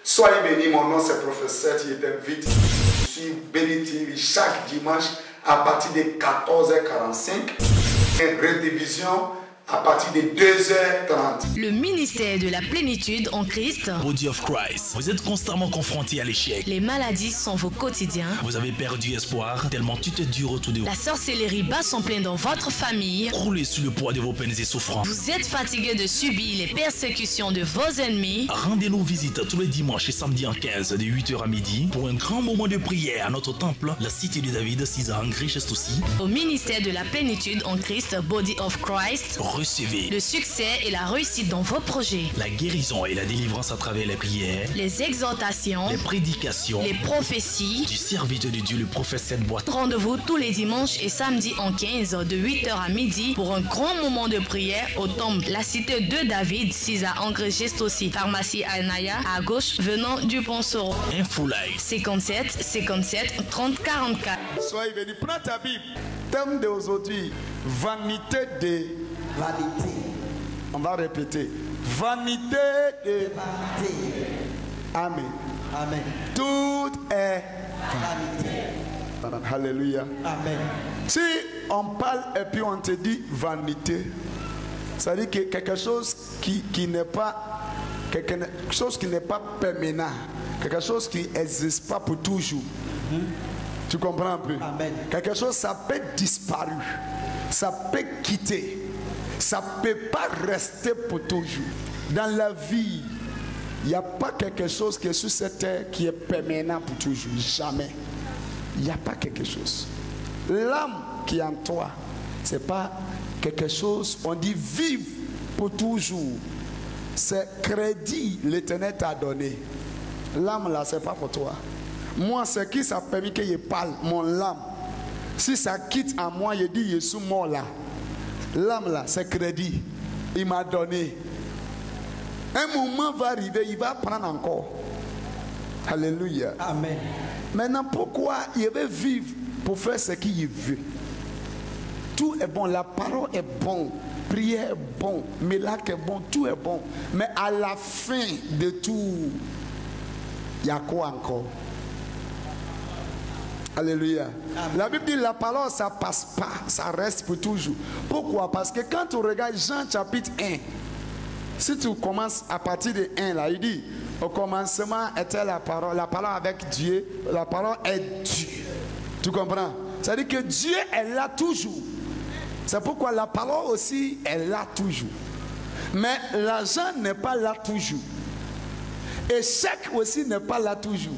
Soyez bénis, mon nom c'est professeur Tietem Vite. Je suis Béni TV chaque dimanche à partir de 14h45. Et rediffusion à partir de 2h30. Le ministère de la plénitude en Christ. Body of Christ. Vous êtes constamment confronté à l'échec. Les maladies sont vos quotidiens. Vous avez perdu espoir tellement tout est dur autour de vous. La sorcellerie bat son plein dans votre famille. Croulez sous le poids de vos peines et souffrances. Vous êtes fatigué de subir les persécutions de vos ennemis. Rendez-nous visite tous les dimanches et samedis en 15 de 8h à midi pour un grand moment de prière à notre temple, la cité de David, 6 ans, Richest aussi. Au ministère de la plénitude en Christ, Body of Christ. Recevez le succès et la réussite dans vos projets. La guérison et la délivrance à travers les prières. Les exhortations. Les prédications. Les prophéties. Du serviteur de Dieu, le prophète Boîte. Rendez-vous tous les dimanches et samedis en 15 de 8h à midi pour un grand moment de prière au temple, la cité de David, 6 à Angers Geste aussi. Pharmacie Anaya, à gauche, venant du Pont-Soro. Info Live. 57 57 30 44. Soyez bénis. Prends ta Bible. Thème d'aujourd'hui, vanité de vanité. On va répéter. Vanité de vanité. Amen. Amen. Tout est vanité. Alléluia. Amen. Si on parle et puis on te dit vanité, ça veut dire que quelque chose qui n'est pas quelque chose qui n'est pas permanent, quelque chose qui n'existe pas pour toujours. Tu comprends un peu? Amen. Quelque chose, ça peut disparaître, ça peut quitter, ça ne peut pas rester pour toujours. Dans la vie, il n'y a pas quelque chose qui est sur cette terre qui est permanent pour toujours. Jamais. Il n'y a pas quelque chose. L'âme qui est en toi, ce n'est pas quelque chose, on dit vive pour toujours. C'est crédit l'Éternel t'a donné. L'âme là, ce n'est pas pour toi. Moi, c'est qui ça permet que je parle, mon âme. Si ça quitte à moi, je dis, je suis mort là. L'âme là, c'est crédit. Il m'a donné. Un moment va arriver, il va prendre encore. Alléluia. Amen. Maintenant, pourquoi il veut vivre pour faire ce qu'il veut? Tout est bon, la parole est bonne, prière est bon, miracle est bon, tout est bon. Mais à la fin de tout, il y a quoi encore? Alléluia. Amen. La Bible dit la parole ça passe pas, ça reste pour toujours. Pourquoi? Parce que quand tu regardes Jean chapitre 1, si tu commences à partir de 1 là, il dit au commencement était la parole avec Dieu, la parole est Dieu. Tu comprends? C'est-à-dire que Dieu est là toujours. C'est pourquoi la parole aussi est là toujours. Mais l'argent n'est pas là toujours. Échec aussi n'est pas là toujours.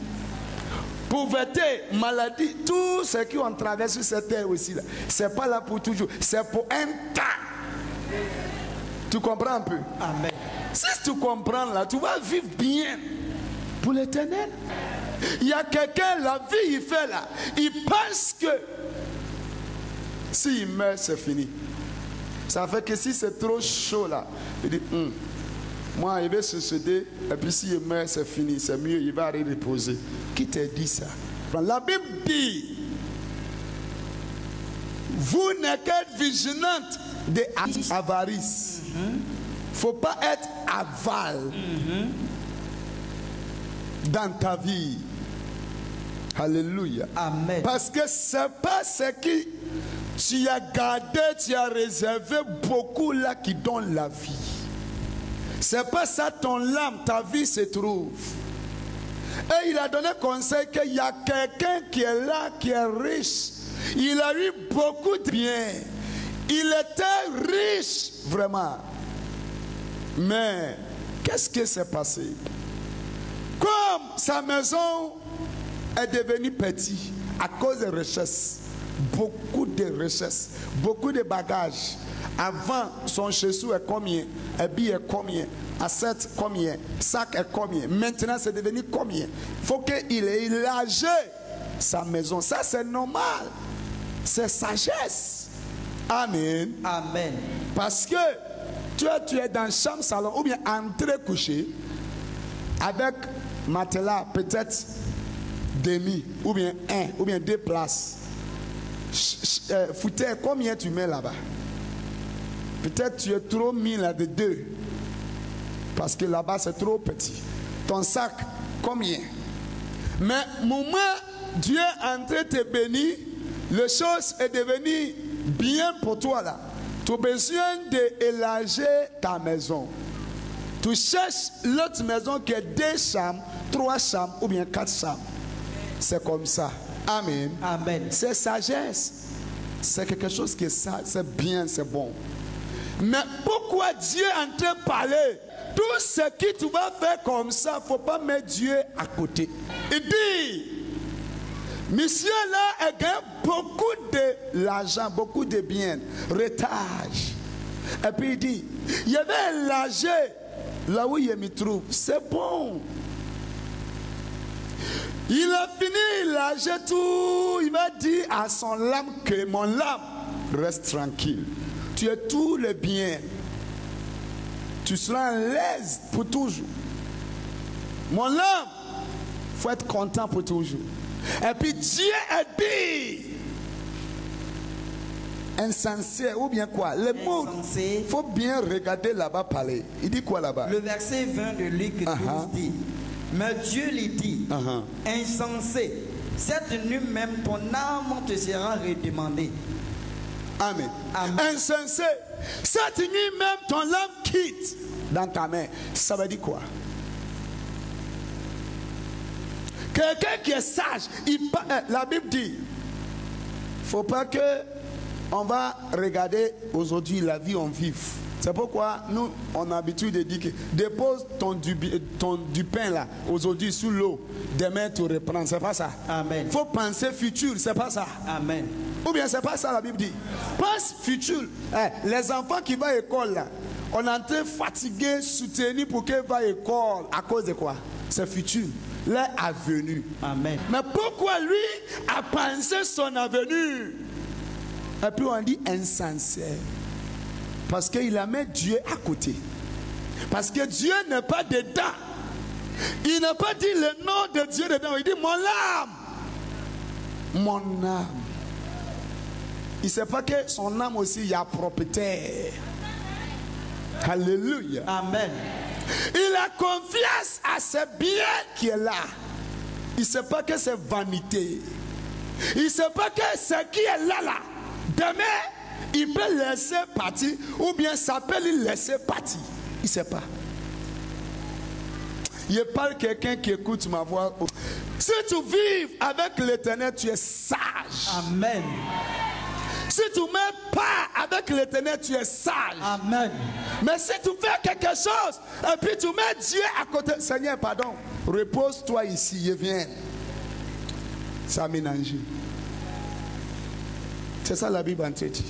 Pauvreté, maladie, tout ce qui ont traversé cette terre aussi, c'est pas là pour toujours, c'est pour un temps. Tu comprends un peu? Amen. Si tu comprends là, tu vas vivre bien pour l'éternel. Il y a quelqu'un, la vie il fait là, il pense que s'il meurt, c'est fini. Ça fait que si c'est trop chaud là, il dit, moi il va se céder, et puis s'il meurt, c'est fini, c'est mieux, il va aller reposer. Qui t'a dit ça? La Bible dit, vous n'êtes qu'être vigilante de avarice. Faut pas être avare dans ta vie. Alléluia. Amen. Parce que c'est pas ce qui tu as gardé, tu as réservé beaucoup là qui donne la vie. C'est pas ça ton âme, ta vie se trouve. Et il a donné conseil qu'il y a quelqu'un qui est là, qui est riche. Il a eu beaucoup de biens. Il était riche, vraiment. Mais, qu'est-ce qui s'est passé? Comme sa maison est devenue petite à cause des richesses, beaucoup de richesses, beaucoup de bagages. Avant, son chessou est combien? Habit est combien? Assiette combien? Sac est combien? Maintenant, c'est devenu combien? Il faut qu'il ait élargi sa maison. Ça, c'est normal. C'est sagesse. Amen. Amen. Parce que tu es dans chambre, salon, ou bien entrée coucher, avec matelas, peut-être demi, ou bien un, ou bien deux places. Fauteuil, combien tu mets là-bas? Peut-être tu es trop mis là de deux. Parce que là-bas c'est trop petit. ton sac, combien? Mais moment Dieu est en train de te bénir, les choses est devenue bien pour toi là. Tu as besoin d'élargir ta maison. Tu cherches l'autre maison qui est 2 chambres, 3 chambres ou bien 4 chambres. C'est comme ça. Amen. Amen. C'est sagesse. C'est quelque chose qui est sage, c'est bien, c'est bon. Mais pourquoi Dieu est en train de parler? Tout ce que tu vas faire comme ça, il ne faut pas mettre Dieu à côté. Il dit, monsieur là, il gagne beaucoup de l'argent, beaucoup de biens, retage. Et puis il dit, il y avait élargi là où il me trouve. C'est bon. Il a fini, il a jeté tout. Il va dire à son lame que mon lame, reste tranquille. Tu as tout le bien. Tu seras à l'aise pour toujours. Mon lame, il faut être content pour toujours. Et puis Dieu a dit, insensé ou bien quoi? Le mot, il faut bien regarder là-bas parler. Il dit quoi là-bas? Le verset 20 de Luc 12 dit, mais Dieu lui dit, insensé, cette nuit même ton âme te sera redemandée. Amen. Amen. Insensé, cette nuit même ton âme quitte dans ta main. Ça veut dire quoi? Quelqu'un qui est sage, la Bible dit, il ne faut pas que on va regarder aujourd'hui la vie en vif. C'est pourquoi nous, on a l'habitude de dire que dépose du pain là, aujourd'hui sous l'eau, demain tu reprends. C'est pas ça. Amen. Il faut penser futur, c'est pas ça. Amen. Ou bien c'est pas ça la Bible dit. Pense futur. Les enfants qui vont à l'école là, on est en train de fatiguer, soutenir pour qu'ils vont à l'école. À cause de quoi? C'est futur. Leur avenir. Amen. Mais pourquoi lui a pensé son avenir? Et puis on dit insensé. Parce qu'il a mis Dieu à côté. Parce que Dieu n'est pas dedans. Il n'a pas dit le nom de Dieu dedans. Il dit mon âme. Mon âme. Il ne sait pas que son âme aussi, il y a propriétaire. Alléluia. Amen. Il a confiance à ce bien qui est là. Il ne sait pas que c'est vanité. Il ne sait pas que ce qui est là, demain, il peut laisser partir ou bien ça peut lui laisser partir. Il ne sait pas. Il parle quelqu'un qui écoute ma voix. Si tu vis avec l'Éternel, tu es sage. Amen. Si tu ne mets pas avec l'Éternel, tu es sage. Amen. Mais si tu fais quelque chose et puis tu mets Dieu à côté, Seigneur, pardon, repose-toi ici, je viens. Ça a mélangé. C'est ça la Bible en te dit.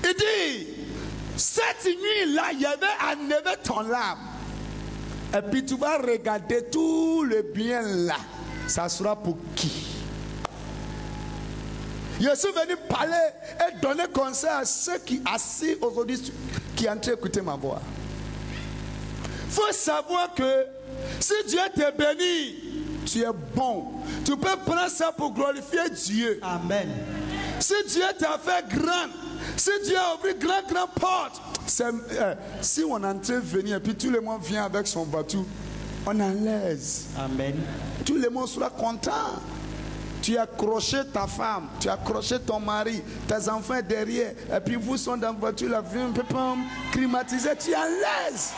Il dit, cette nuit-là, il y avait enlevé ton âme. Et puis tu vas regarder tout le bien là. Ça sera pour qui? Je suis venu parler et donner conseil à ceux qui assis aujourd'hui, qui ont écouté ma voix. Il faut savoir que si Dieu te bénit, tu es bon. Tu peux prendre ça pour glorifier Dieu. Amen. Si Dieu t'a fait grand, si Dieu a ouvert grand porte, si on est en train de venir et puis tout le monde vient avec son bateau, on est à l'aise. Amen. Tout le monde sera content. Tu as accroché ta femme, tu as accroché ton mari, tes enfants derrière, et puis vous sont dans la voiture, la vie un peu climatisée, tu es à l'aise.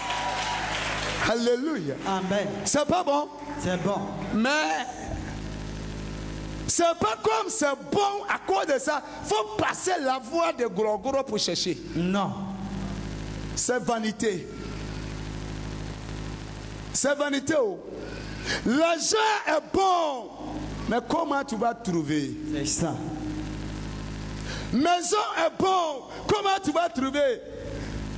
Alléluia. Amen. C'est pas bon? C'est bon. Mais c'est pas comme c'est bon à cause de ça. Il faut passer la voie de gros pour chercher. Non. C'est vanité. C'est vanité. Oh. L'argent est bon. Mais comment tu vas trouver? C'est ça. Maison est bon. Comment tu vas trouver?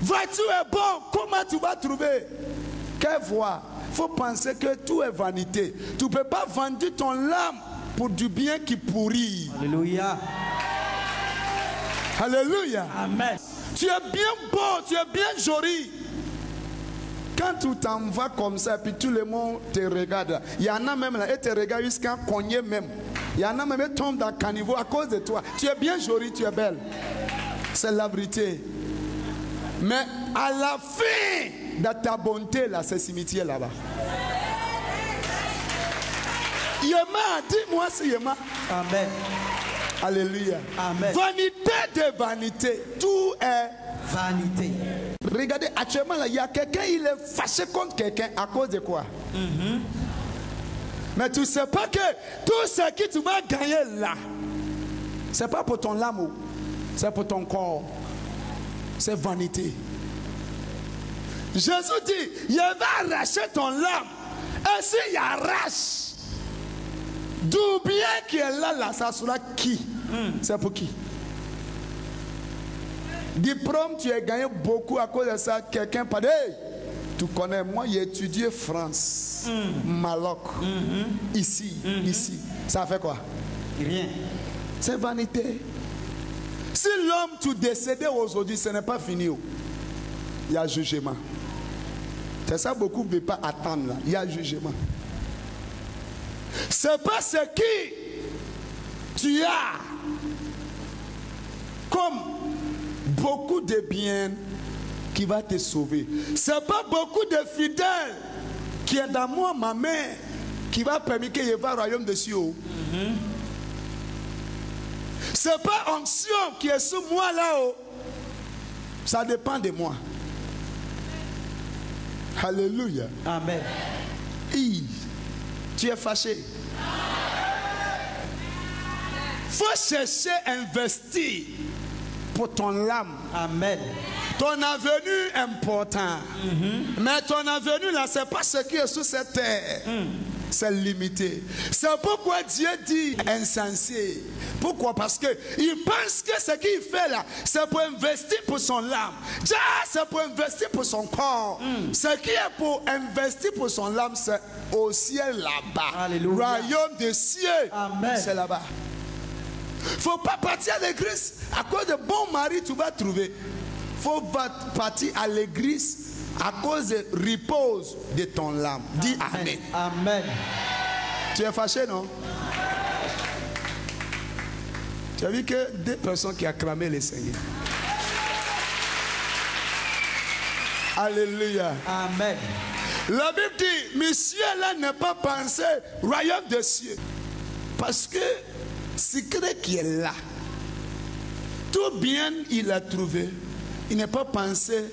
Voiture est bon. Comment tu vas trouver? Quelle voie? Il faut penser que tout est vanité. Tu ne peux pas vendre ton âme pour du bien qui pourrit. Alléluia. Alléluia. Amen. Tu es bien beau, tu es bien joli. Quand tu t'en vas comme ça, puis tout le monde te regarde. Il y en a même là, et te regarde jusqu'à cogner même. Il y en a même qui tombent dans le caniveau à cause de toi. Tu es bien jolie, tu es belle. C'est la vérité. Mais à la fin, dans ta bonté, là, c'est cimetière là-bas. Yema, dis-moi si Yema. Amen. Alléluia. Amen. Vanité de vanité. Tout est vanité. Regardez, actuellement, là, il y a quelqu'un, il est fâché contre quelqu'un à cause de quoi? Mais tu ne sais pas que tout ce que tu vas gagner là, ce n'est pas pour ton âme, c'est pour ton corps. C'est vanité. Jésus dit, il va arracher ton âme. Et s'il arrache, d'où bien qui est là, ça sera qui? C'est pour qui? Diplôme, tu as gagné beaucoup à cause de ça. Quelqu'un pas dit, hey, tu connais, moi j'ai étudié France, Maroc, ici, ici. Ça fait quoi? Rien. C'est vanité. Si l'homme tu décédé aujourd'hui, ce n'est pas fini. Il y a jugement. C'est ça, beaucoup ne veulent pas attendre là. Il y a jugement. C'est pas ce qui tu as comme beaucoup de biens qui va te sauver. C'est pas beaucoup de fidèles qui est dans moi, ma mère, qui va permettre qu'il y ait un royaume de cieux. C'est pas onction qui est sous moi là-haut. Ça dépend de moi. Alléluia. Amen. Tu es fâché. Faut chercher à investir pour ton âme. Amen. Ton avenir est important. Mais ton avenir là, c'est pas ce qui est sous cette terre. C'est limité. C'est pourquoi Dieu dit insensé. Pourquoi? Parce que il pense que ce qu'il fait là, c'est pour investir pour son âme. Déjà, c'est pour investir pour son corps. Ce qui est pour investir pour son âme, c'est au ciel là-bas. Alléluia. Royaume des cieux. Amen. C'est là-bas. Faut pas partir à l'église à cause de bon mari tu vas trouver. Faut partir à l'église à cause de repose de ton âme. Dis Amen. Amen. Tu es fâché, non? Tu as vu que deux personnes qui acclamaient le Seigneur. Alléluia. Amen. La Bible dit, monsieur là n'est pas pensé royaume des cieux. Parce que secret qui est là, tout bien il a trouvé. Il n'est pas pensé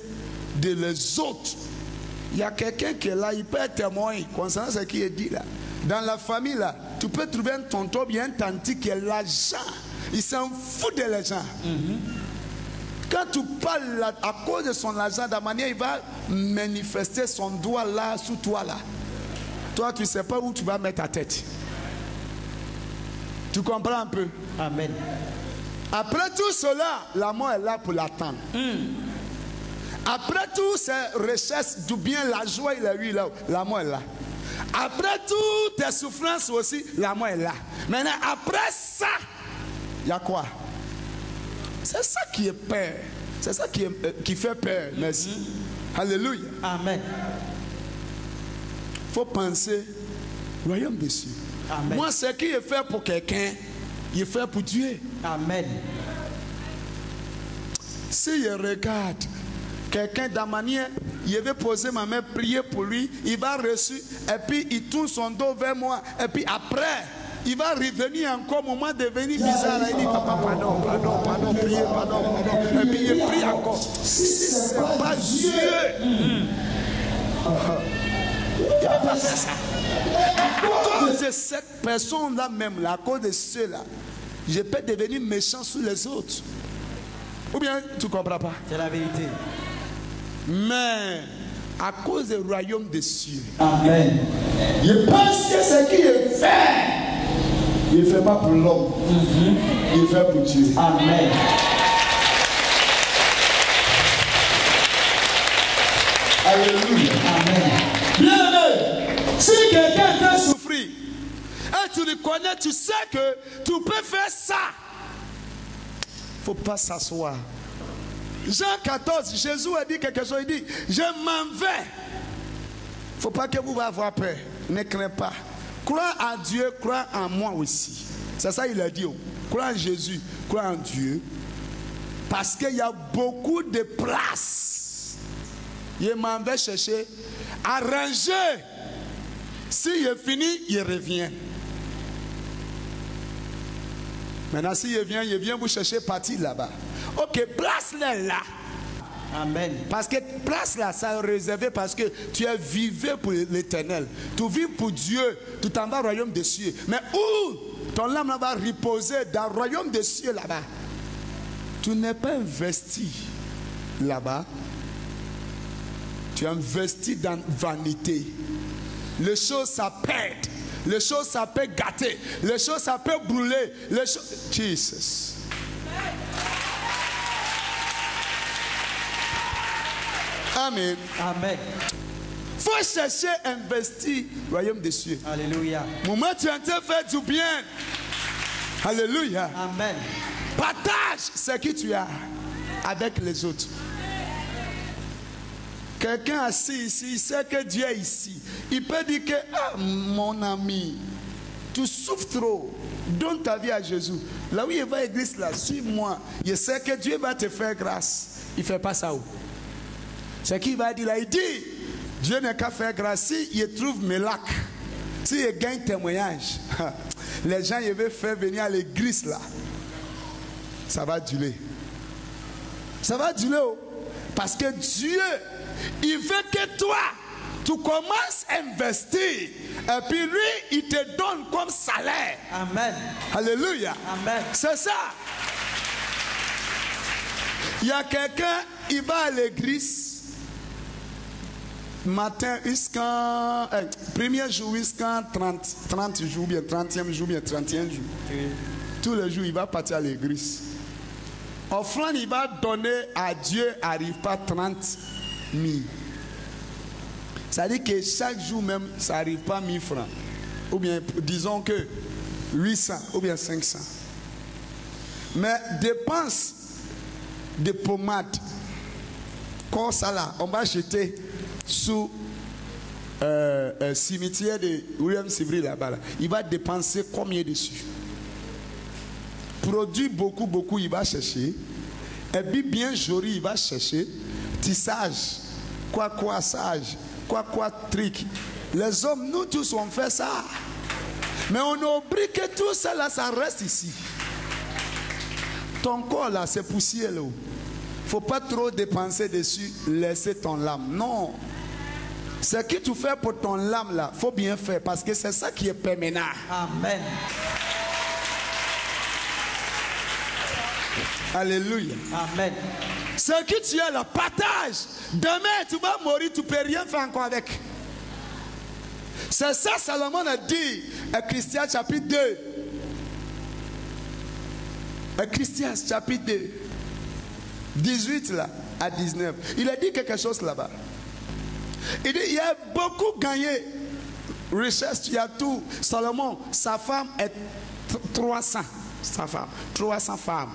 de les autres. Il y a quelqu'un qui est là, il peut être témoin concernant ce qui est dit là. Dans la famille là, tu peux trouver un tonton bien un tanti qui est l'argent. Il s'en fout de l'argent. Quand tu parles là, à cause de son argent, de la manière il va manifester son doigt là, sous toi là. Toi, tu ne sais pas où tu vas mettre ta tête. Tu comprends un peu? Amen. Après tout cela, la mort est là pour l'attendre. Après toutes ces recherches du bien, la joie, il a eu là, la mort est là. Après toutes tes souffrances aussi, la mort est là. Maintenant, après ça, il y a quoi? C'est ça qui est peur. C'est ça qui fait peur. Merci. Alléluia. Amen. Il faut penser, royaume des cieux. Amen. Moi, ce qui est fait pour quelqu'un, il est fait pour Dieu. Amen. Si je regarde quelqu'un de manière, il veut poser ma main, prier pour lui, il va reçu, et puis il tourne son dos vers moi, et puis après, il va revenir encore au moment de venir bizarre. Il dit, papa, pardon, priez, pardon. Et puis il prie encore. Si ce n'est pas Dieu, il ne va pas faire ça. À cause de cette personne-là même, là, à cause de ceux-là, je peux devenir méchant sur les autres. Ou bien, tu ne comprends pas? C'est la vérité. Mais à cause du royaume des cieux, Amen. je pense que ce qui est fait, il ne fait pas pour l'homme, il fait pour Dieu. Amen. Alléluia. Amen. Bien-aimé, si quelqu'un t'a souffert, et tu le connais, tu sais que tu peux faire ça. Il ne faut pas s'asseoir. Jean 14, Jésus a dit quelque chose, il dit, je m'en vais. Il ne faut pas que vous ayez avoir peur. Ne crains pas. Crois en Dieu, crois en moi aussi. C'est ça il a dit. Crois en Jésus, crois en Dieu. Parce qu'il y a beaucoup de places il m'en va chercher, arranger. S'il est fini, il revient. Maintenant, s'il vient vous chercher partir là-bas. Ok, place-les là. Amen. Parce que place là, ça est réservé parce que tu es vivé pour l'Éternel. Tu vis pour Dieu, tu t'en vas au royaume des cieux. Mais où ton âme va reposer dans le royaume des cieux là-bas. Tu n'es pas investi là-bas. Tu es investi dans vanité. Les choses ça pète. Les choses ça peut gâter. Les choses ça peut brûler. Les choses... Jesus. Amen. Amen. Faut chercher investir le royaume des cieux. Alléluia. Moment tu es en train de faire du bien. Alléluia. Amen. Partage ce que tu as avec les autres. Quelqu'un assis ici, il sait que Dieu est ici. Il peut dire que, ah, mon ami, tu souffres trop. Donne ta vie à Jésus. Là où il va à l'église, là, suis-moi. Il sait que Dieu va te faire grâce. Il ne fait pas ça où? C'est qu'il va dire là, il dit, Dieu n'a qu'à faire grâce. Si il trouve Melac, si il gagne témoignage, les gens ils veulent faire venir à l'église là. Ça va durer. Ça va durer. Parce que Dieu, il veut que toi, tu commences à investir. Et puis lui, il te donne comme salaire. Amen. Alléluia. Amen. C'est ça. Il y a quelqu'un, il va à l'église. Matin jusqu'à premier jour jusqu'à 30 jours, bien 30e jour, bien 31 jours. Tous les jours, il va partir à l'église. Offrande, il va donner à Dieu, n'arrive pas 30 000. Ça veut dire que chaque jour même, ça n'arrive pas 1000 francs. Ou bien, disons que 800 ou bien 500. Mais dépenses de pommade, comme ça là, on va jeter sous cimetière de William Sivry là-bas. Là. Il va dépenser combien dessus? Produit beaucoup, il va chercher. Et puis bien joli, il va chercher. Tissage, quoi sage, quoi trick. Les hommes, nous tous, on fait ça. Mais on oublie que tout ça là, ça reste ici. Ton corps là, c'est poussière là. Il ne faut pas trop dépenser dessus, laisser ton lame. Non. Ce que tu fais pour ton lame là, il faut bien faire parce que c'est ça qui est permanent. Amen. Alléluia. Amen. Ce que tu as là, partage. Demain, tu vas mourir, tu ne peux rien faire encore avec. C'est ça Salomon a dit à Ecclésiaste chapitre 2. Ecclésiaste chapitre 2. 18 là, à 19. Il a dit quelque chose là-bas. Il dit, il y a beaucoup gagné. Richesse, il y a tout. Salomon, sa femme est 300. Sa femme, 300 femmes.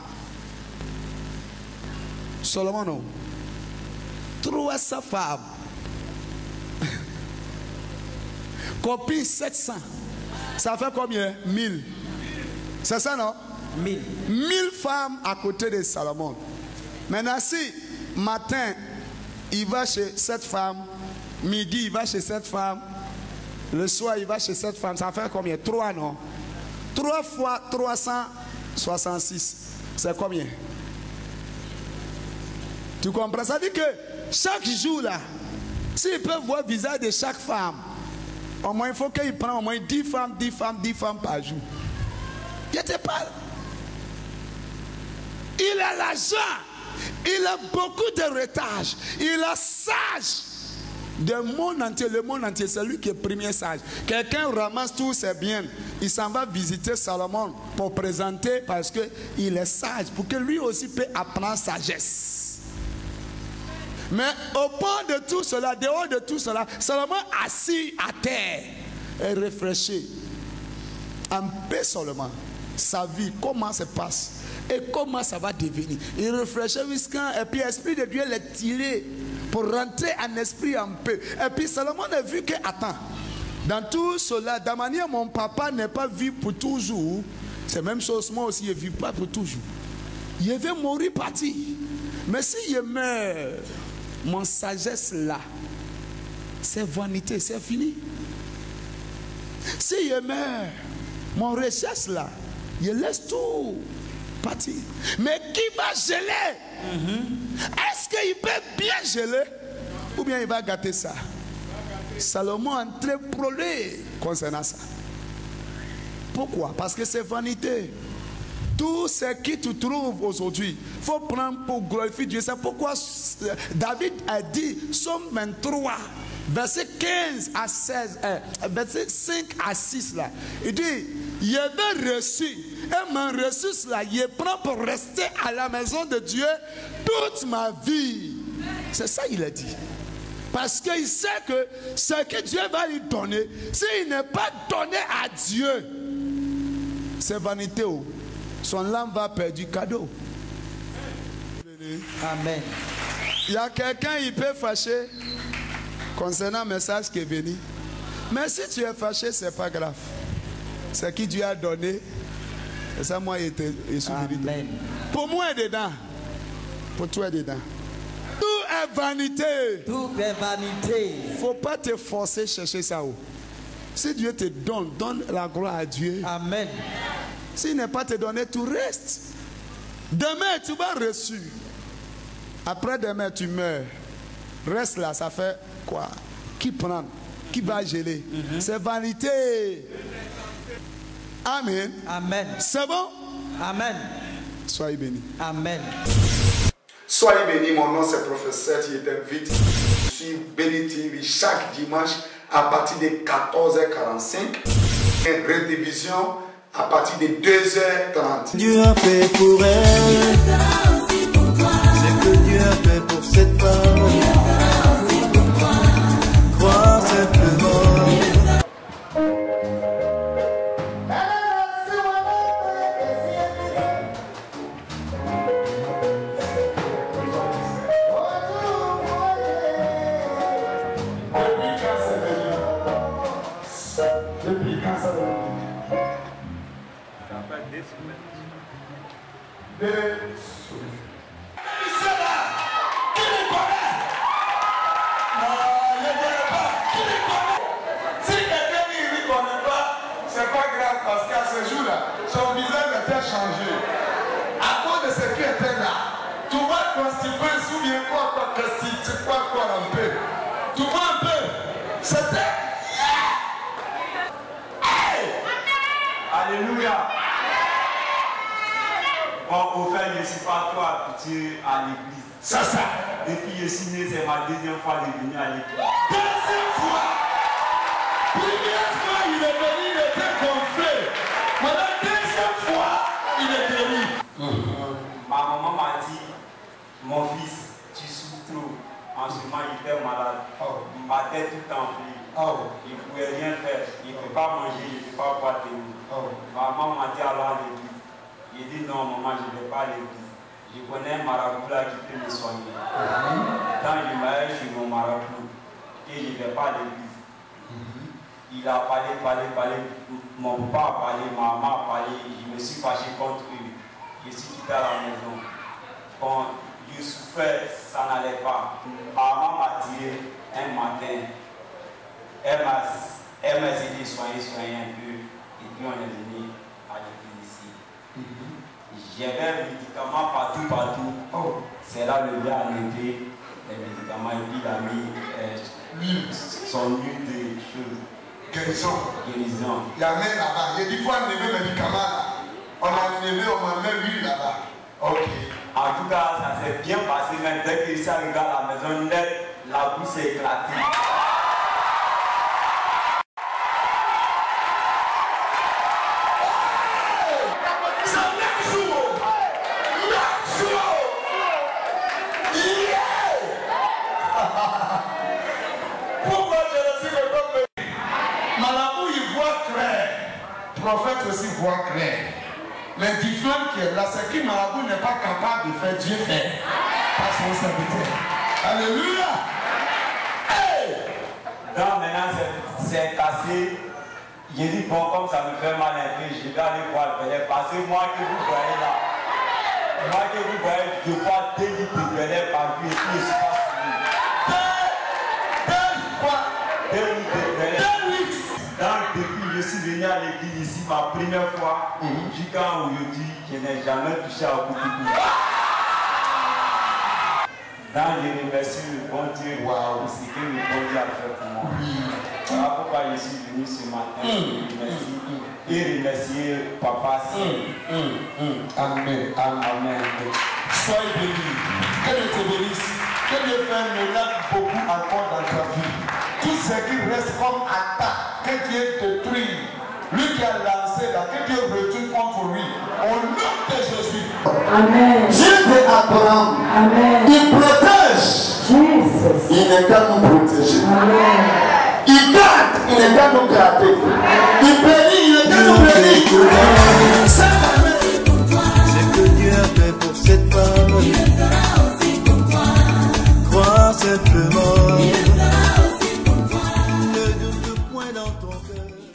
Salomon, non. 300 femmes. Copie 700. Ça fait combien? 1000. C'est ça, non? 1000. 1000 femmes à côté de Salomon. Maintenant, si matin, il va chez cette femme, midi, il va chez cette femme, le soir, il va chez cette femme, ça fait combien? 3, non? 3 fois 366, c'est combien? Tu comprends? Ça veut dire que chaque jour, là, s'il peut voir le visage de chaque femme, au moins, il faut qu'il prenne au moins 10 femmes par jour. Il n'était pas. Il a l'argent. Il a beaucoup d'héritage. Il a sage. Le monde entier, c'est lui qui est premier sage. Quelqu'un ramasse tous ses biens. Il s'en va visiter Salomon pour présenter parce qu'il est sage. Pour que lui aussi puisse apprendre sagesse. Mais au point de tout cela, dehors de tout cela, Salomon assis à terre et réfléchit. En paix seulement. Sa vie, comment ça passe et comment ça va devenir. Il réfléchit jusqu'à, et puis l'Esprit de Dieu l'a tiré pour rentrer en esprit en paix. Et puis Salomon a vu que, attends, dans tout cela, de la manière mon papa n'est pas vu pour toujours, c'est la même chose, moi aussi je ne vis pas pour toujours. Je vais mourir parti. Mais si je meurs, mon sagesse là, c'est vanité, c'est fini. Si je meurs, mon recherche là, je laisse tout partir. Mais qui va geler? Est-ce qu'il peut bien geler? Ou bien il va gâter ça? Salomon a un très problème concernant ça. Pourquoi? Parce que c'est vanité. Tout ce qui tu trouves aujourd'hui, il faut prendre pour glorifier Dieu. C'est pourquoi David a dit, Psaume 23, verset 15 à 16, verset 5 à 6 là. Il dit, il avait reçu, et mon reçu là, il prend pour rester à la maison de Dieu toute ma vie. C'est ça il a dit. Parce qu'il sait que ce que Dieu va lui donner, s'il n'est pas donné à Dieu, c'est vanité. Son âme va perdre du cadeau. Amen. Il y a quelqu'un qui peut fâcher concernant le message qui est venu. Mais si tu es fâché, ce n'est pas grave. Ce qui Dieu a donné, c'est ça, moi, il est souvenu. Pour moi, il est dedans. Pour toi, il est dedans. Tout est vanité. Tout est vanité. Il ne faut pas te forcer à chercher ça. Si Dieu te donne, donne la gloire à Dieu. Amen. S'il n'est pas te donné, tu restes. Demain, tu vas reçu. Après demain, tu meurs. Reste là, ça fait quoi? Qui prend? Qui va geler? C'est vanité. Amen. Amen. C'est bon? Amen. Soyez bénis. Amen. Soyez bénis, mon nom c'est professeur, tu t'invite. Je suis Béni TV chaque dimanche à partir de 14h45. Et rediffusion à partir de 2h30. Dieu a fait pour elle ce que Dieu a fait pour cette femme. Crois simplement. Alléluia. Bon, au fait, je ne suis pas trop habitué à l'église. C'est ça. Depuis que je suis né, c'est ma deuxième fois de venir à l'église. Deuxième fois. Première fois, il est venu, il était gonflé. Maintenant, deuxième fois, il est guéri. Ma maman m'a dit, mon fils, tu souffres trop. En ce moment, il était malade. Ma tête tout enflée. Il ne pouvait rien faire. Il ne peut pas manger, il ne peut pas boire de l'eau. Maman m'a dit alors à l'église. J'ai dit non, maman, je ne vais pas à l'église. Je connais un marabout là qui peut me soigner. Quand je m'arrête chez mon marabout et je ne vais pas à l'église, il a parlé. Mon papa a parlé, ma maman a parlé. Je me suis fâché contre eux. Je suis quitté à la maison. Quand je souffrais, ça n'allait pas. Maman m'a tiré un matin. Elle m'a essayé de soigner un peu. Et puis on est venu à l'église ici. J'avais des médicaments partout. C'est là le gars a levé les médicaments et puis il a mis son huile de choses. Guérison. Il y a même là-bas. Il y a des fois, on enlève les médicaments là. On a enlevé, on a même l'huile là-bas. Ok. En tout cas, ça s'est bien passé. Mais dès que je suis arrivé à la maison, net, la bouche s'est éclatée. Prophète aussi voit clair. Les différents qui est là, c'est que Marabout n'est pas capable de faire, Dieu fait par son serviteur. Alléluia. Hey! Donc maintenant c'est cassé. J'ai dit bon, comme ça me fait mal un peu, je vais aller voir le Belay. Parce que moi que vous voyez là, je bois 2 litres de Belay par jour et puis je suis pas suivi. je suis venu à l'église ici ma première fois, jusqu'à aujourd'hui, je n'ai jamais touché à Koutougou. Dans je remercie le bon Dieu pour ce que le bon Dieu a fait pour moi. Voilà pourquoi je suis venu ce matin et remercier Papa. Amen. Amen. Soyez bénis. Que Dieu te bénisse. Que Dieu fasse un miracle beaucoup encore dans ta vie. Tout ce qui reste comme attaque, que Dieu détruit. Lui qui a lancé là, que Dieu retourne contre lui. Au nom de Jésus. Amen. Dieu de Abraham, Amen. il protège. Jesus. Il n'est qu'à nous protéger. Amen. Il garde, il n'est qu'à nous garder. Il bénit, il n'est qu'à nous bénir. C'est que Dieu a fait pour cette femme. Crois simplement. Ne doute point dans ton cœur.